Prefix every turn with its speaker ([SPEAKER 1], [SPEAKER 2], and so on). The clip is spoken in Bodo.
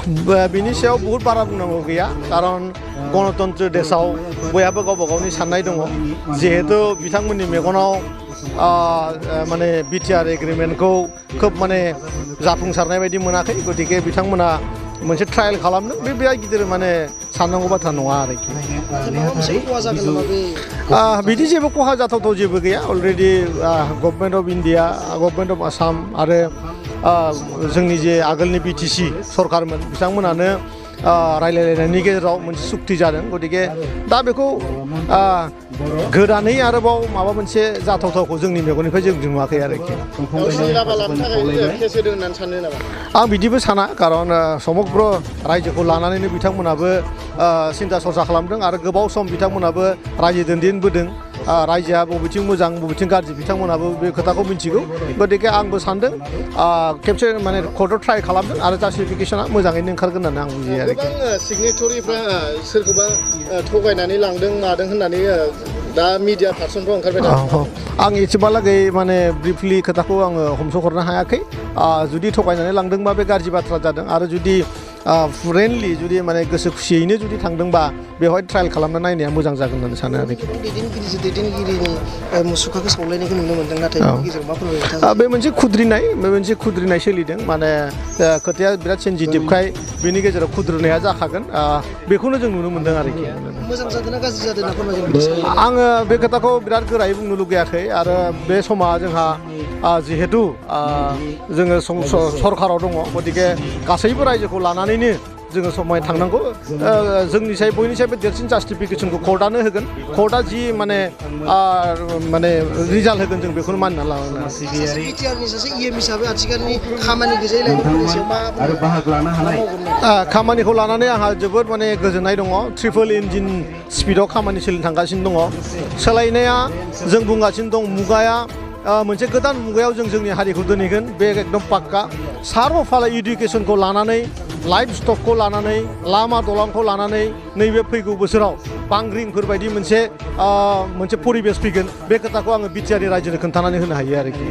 [SPEAKER 1] बिनि सायाव बहुत बारा बुंनांगौ गैया कारन गणतन्त्र देशाव बयहाबो गावबा गावनि साननाय दङ जिहेतु बिथांमोननि मेगनाव माने बिटिआर एग्रिमेन्टखौ खोब माने जाफुंसारनाय बायदि मोनाखै गतिके बिथांमोना मोनसे ट्रायल खालामदों बे बिराद गिदिर माने साननांगौ बाथ्रा नङा आरोखि बिदि जेबो खहा जाथावथाव जेबो गैया already government of India government of Assam आरो जोंनि जे आगोलनि बिटिसि सरकारमोन बिथांमोनानो रायलायलायनायनि गेजेराव मोनसे सुक्ति जादों गतिके दा बेखौ गोदानै आरोबाव माबा मोनसे जाथावथावखौ जोंनि मेगननिफ्राय जों नुवाखै आरोखि आं बिदिबो साना कारन समग्र रायजोखौ लानानैनो बिथांमोनाबो सिन्था सरसा खालामदों आरो गोबाव सम बिथांमोनाबो रायजो दैदेनबोदों रायजोआ बबेथिं मोजां बबेथिं गाज्रि बिथांमोनाबो बे खोथाखौ मिथिगौ गतिके आंबो सानदों खेबसे माने कर्टआव ट्राइ खालामदों आरो जास्टिफिकेसना मोजाङैनो ओंखारगोन होननानै आं बुजियो आरो
[SPEAKER 2] गोबां सिगनेटरिफ्रा सोरखौबा थगायनानै लांदों मादों होननानै दा मिडिया पार्सनफ्राव ओंखारबाय दं
[SPEAKER 1] आं एसेबालागै माने ब्रिफलि खोथाखौ आङो हमस'हरनो हायाखै जुदि थगायनानै लांदोंबा बे गाज्रि बाथ्रा जादों आरो जुदि फ्रेन्डलि जुदि माने गोसो खुसियैनो जुदि थांदोंबा बेवहाय ट्रायल खालामना नायनाया मोजां जागोन होननानै सानो आरोखि
[SPEAKER 3] दैदेनगिरिनि मुसुखाखौ सावलायनायखौ नुनो मोन्दों नाथाय
[SPEAKER 1] बे मोनसे खुद्रिनाय सोलिदों माने खोथाया बिराद सेन्सिटिभखाय बेनि गेजेराव खुद्रिनाया जाखागोन बेखौनो जों नुनो मोन्दों आरोखि
[SPEAKER 3] मोजां जादों ना गाज्रि जादों ना फोरमायगोन
[SPEAKER 1] आङो बे खोथाखौ बिराद गोरायै बुंनो लुगैयाखै आरो बे समा जोंहा जिहेतु जोङो सरकाराव दङ गतिके गासैबो रायजोखौ लानानैनो जोङो समाय थांनांगौ जोंनिसाय बयनिसायबो देरसिन जास्टिफिकेसनखौ कर्टआनो होगोन कर्टआ जि माने रिजाल्ट होगोन जों बेखौनो मानिना लानांगोन खामानिखौ लानानै आंहा जोबोद माने गोजोननाय दङ ट्रिपल इन्जिन स्पिडआव खामानि सोलिनो थांगासिनो दङ सोलायनाया जों बुंगासिनो दं मुगाया मोनसे गोदान मुगायाव जों जोंनि हारिखौ दोनहैगोन बे एकदम पाक्का सार्वफाला इडुकेसनखौ लानानै लाइफ स्टकखौ लानानै लामा दलांखौ लानानै नैबे फैगौ बोसोराव बांग्रिंफोर बायदि मोनसे परिबेस फैगोन बे खोथाखौ आङो बिटिआरनि रायजोनो खोन्थानानै होनो हायो आरोखि